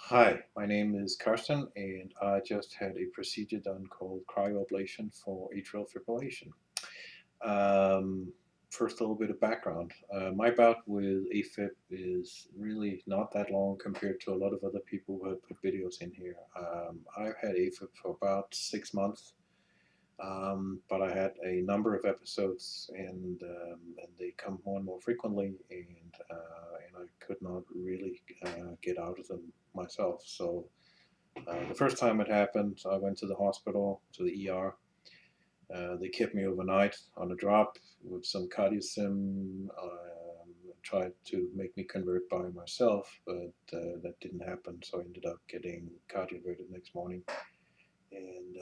Hi, my name is Karsten, and I just had a procedure done called cryoablation for atrial fibrillation. Um, First, a little bit of background. My bout with AFib is really not that long compared to a lot of other people who have put videos in here. I've had AFib for about 6 months, but I had a number of episodes, and they come more and more frequently, and I could not really get out of them myself. So the first time it happened, I went to the hospital, to the ER. They kept me overnight on a drop with some cardiosim. Tried to make me convert by myself, but that didn't happen. So I ended up getting cardioverted next morning. And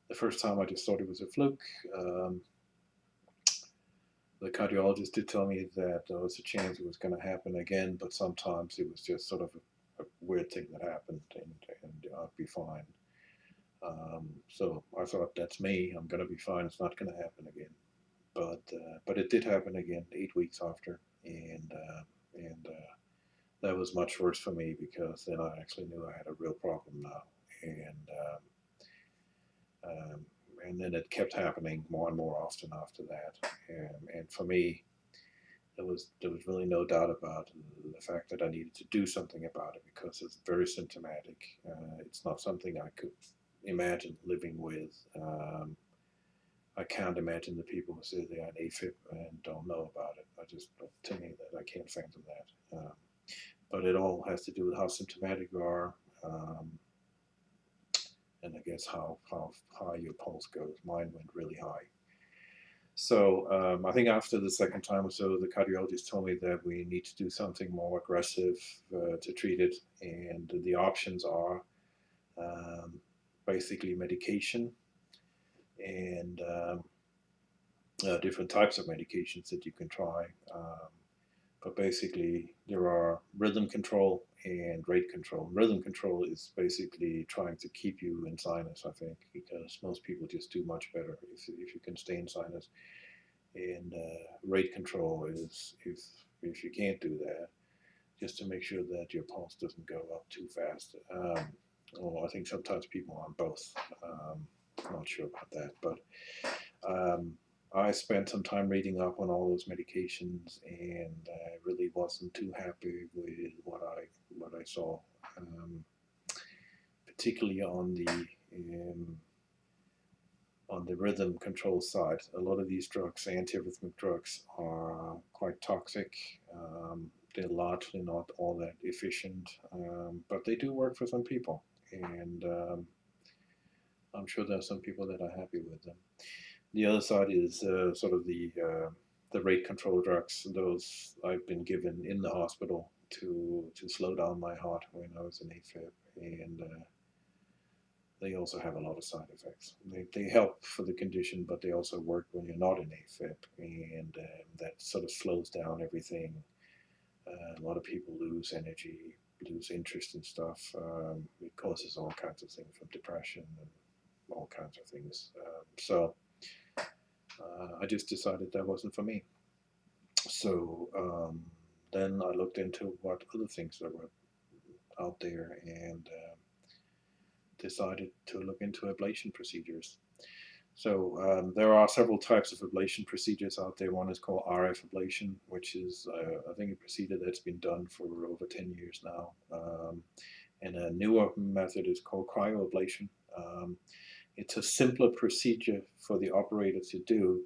the first time I just thought it was a fluke. Um, the cardiologist did tell me that there was a chance it was going to happen again, but sometimes it was just sort of a weird thing that happened, and I'd be fine. So I thought that's me. I'm going to be fine. It's not going to happen again. But it did happen again 8 weeks after, and that was much worse for me because then I actually knew I had a real problem now, and um, and then it kept happening more and more often after that. And for me, there was really no doubt about the fact that I needed to do something about it because it's very symptomatic. It's not something I could imagine living with. I can't imagine the people who say they are an AFib and don't know about it. To me, that I can't fathom that. But it all has to do with how symptomatic you are, um, and I guess how high your pulse goes. Mine went really high. So I think after the second time or so, the cardiologist told me that we need to do something more aggressive to treat it, and the options are um, basically medication and different types of medications that you can try. But basically, there are rhythm control and rate control. Rhythm control is basically trying to keep you in sinus, I think, because most people just do much better if you can stay in sinus. And rate control is if you can't do that, just to make sure that your pulse doesn't go up too fast. Well, I think sometimes people are on both. Not sure about that, but um, I spent some time reading up on all those medications, and I really wasn't too happy with what I saw, um, particularly um, on the rhythm control side. A lot of these drugs, antiarrhythmic drugs, are quite toxic. They're largely not all that efficient, but they do work for some people, and I'm sure there are some people that are happy with them. The other side is sort of the rate control drugs. Those I've been given in the hospital to slow down my heart when I was in AFib, and they also have a lot of side effects. They help for the condition, but they also work when you're not in AFib, and that sort of slows down everything. A lot of people lose energy, lose interest in stuff. It causes all kinds of things from depression and all kinds of things. I just decided that wasn't for me. So then I looked into what other things there were out there and decided to look into ablation procedures. So there are several types of ablation procedures out there. One is called RF ablation, which is, I think, a procedure that's been done for over 10 years now. And a newer method is called cryoablation. Um, it's a simpler procedure for the operator to do,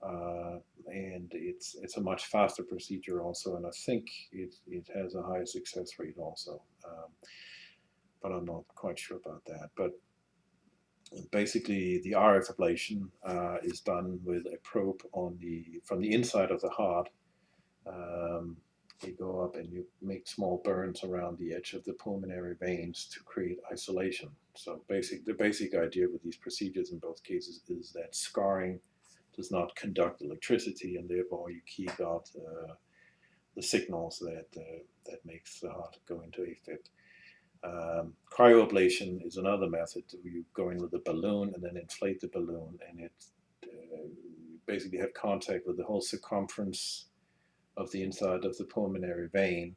uh, and it's a much faster procedure also, and I think it has a higher success rate also. But I'm not quite sure about that. But basically, the RF ablation is done with a probe on the from the inside of the heart. Um, you go up and you make small burns around the edge of the pulmonary veins to create isolation. So the basic idea with these procedures in both cases is that scarring does not conduct electricity, and therefore you keep out the signals that makes the heart go into AFib. Cryoablation is another method. You go in with a balloon and then inflate the balloon, and you basically have contact with the whole circumference of the inside of the pulmonary vein,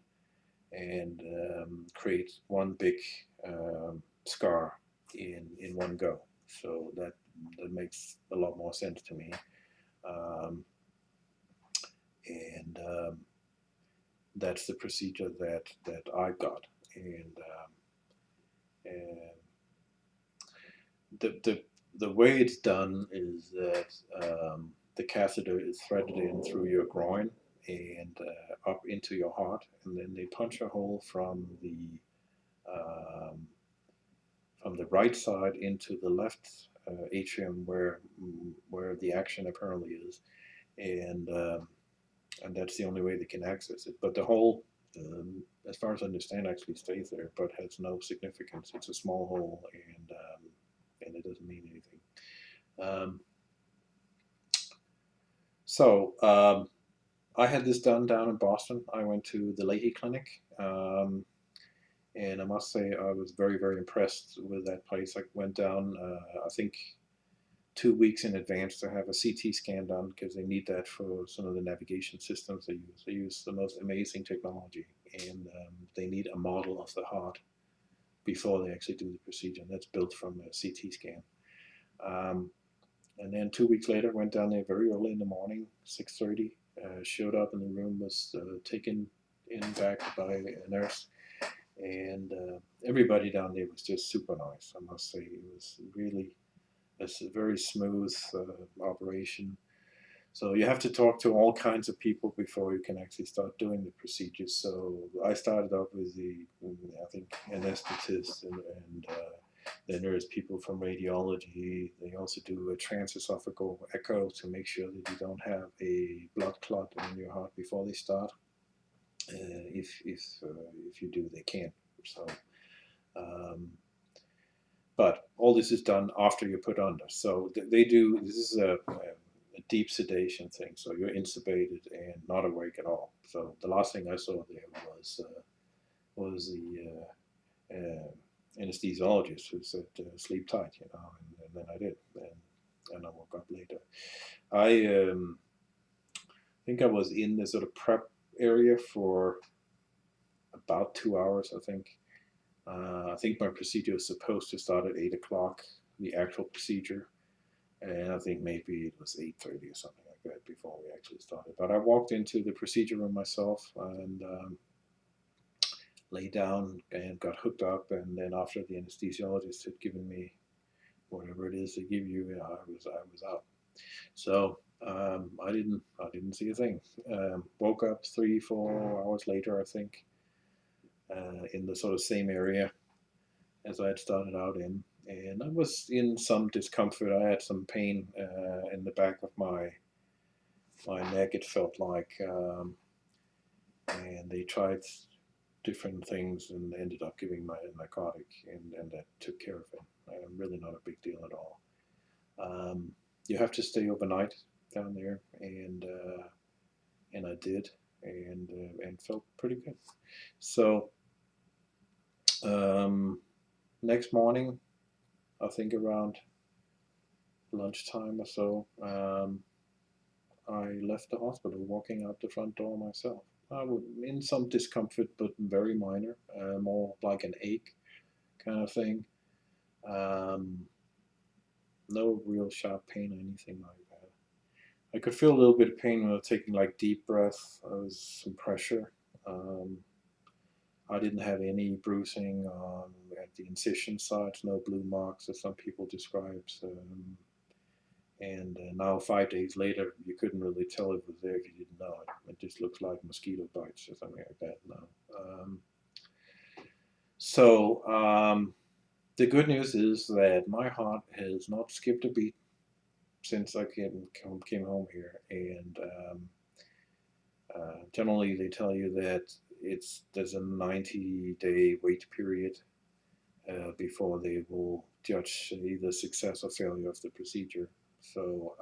and create one big scar in one go. So that makes a lot more sense to me. Um, and That's the procedure that I got. And the way it's done is that the catheter is threaded in through your groin and up into your heart, and then they punch a hole um, from the right side into the left atrium where the action apparently is, and um, and that's the only way they can access it. But the hole, as far as I understand, actually stays there, but has no significance. It's a small hole, and it doesn't mean anything. Um, so I had this done down in Boston. I went to the Leahy Clinic, and I must say I was very, very impressed with that place. I went down, I think, 2 weeks in advance to have a CT scan done because they need that for some of the navigation systems they use. They use the most amazing technology, and they need a model of the heart before they actually do the procedure. And that's built from a CT scan. Um, and then 2 weeks later, went down there very early in the morning, 6:30. Showed up, and the room was taken in back by a nurse, and everybody down there was just super nice. I must say, it was really a very smooth operation. So you have to talk to all kinds of people before you can actually start doing the procedures. So I started off with I think, anesthetist, and then there's people from radiology. They also do a transesophageal echo to make sure that you don't have a blood clot in your heart before they start. If you do, they can. So, um, but all this is done after you're put under. So they do. This is a deep sedation thing. So you're intubated and not awake at all. So the last thing I saw there was the anesthesiologist who said sleep tight, and then I did, and I woke up later. I think I was in the sort of prep area for about 2 hours. I think my procedure was supposed to start at 8 o'clock, the actual procedure, and I think maybe it was 8:30 or something like that before we actually started. But I walked into the procedure room myself and lay down and got hooked up, and then after the anesthesiologist had given me whatever it is they give you, I was out. So I didn't see a thing. Woke up 3 4 hours later, I think, in the sort of same area as I had started out in, and I was in some discomfort. I had some pain in the back of my neck. It felt like, and they tried different things and ended up giving my narcotic, and that took care of it. Really not a big deal at all. Um, you have to stay overnight down there, and I did, and felt pretty good. So um, next morning, I think around lunchtime or so, I left the hospital walking out the front door myself. I was in some discomfort, but very minor, more like an ache kind of thing. Um, no real sharp pain or anything like that. I could feel a little bit of pain when I was taking like deep breaths. There was some pressure. Um, I didn't have any bruising at the incision sites, no blue marks as some people describe. And now 5 days later, you couldn't really tell it was there if you didn't know it. It just looks like mosquito bites or something like that now. So the good news is that my heart has not skipped a beat since I came home here, and generally they tell you that there's a 90-day wait period before they will judge either success or failure of the procedure. So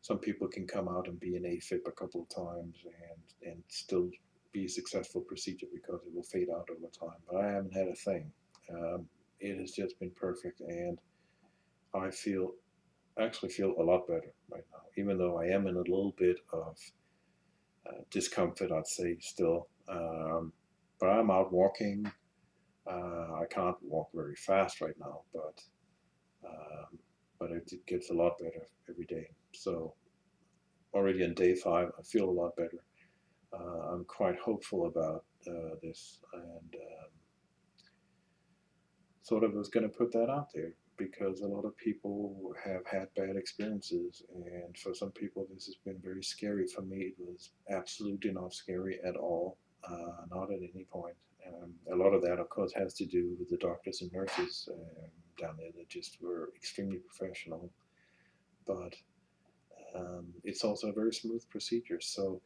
some people can come out and be an AFib a couple of times and still be a successful procedure because it will fade out over time. But I haven't had a thing. It has just been perfect, and I actually feel a lot better right now, even though I am in a little bit of discomfort, I'd say still. But I'm out walking. I can't walk very fast right now, um, but it gets a lot better every day. So already on day 5, I feel a lot better. I'm quite hopeful about this, and sort of was going to put that out there because a lot of people have had bad experiences, and for some people this has been very scary. For me, it was absolutely not scary at all, not at any point. A lot of that, of course, has to do with the doctors and nurses down there that just were extremely professional, but it's also a very smooth procedure. So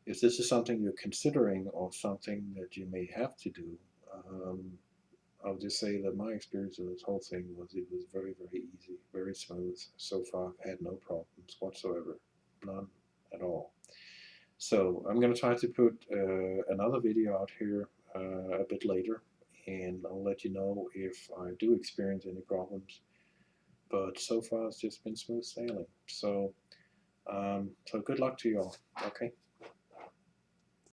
if this is something you're considering or something that you may have to do, um, I'll just say that my experience of this whole thing was it was very, very easy, very smooth. So far, I've had no problems whatsoever, none at all. So I'm going to try to put another video out here a bit later, and I'll let you know if I do experience any problems. But so far, it's just been smooth sailing. So good luck to you all. Okay.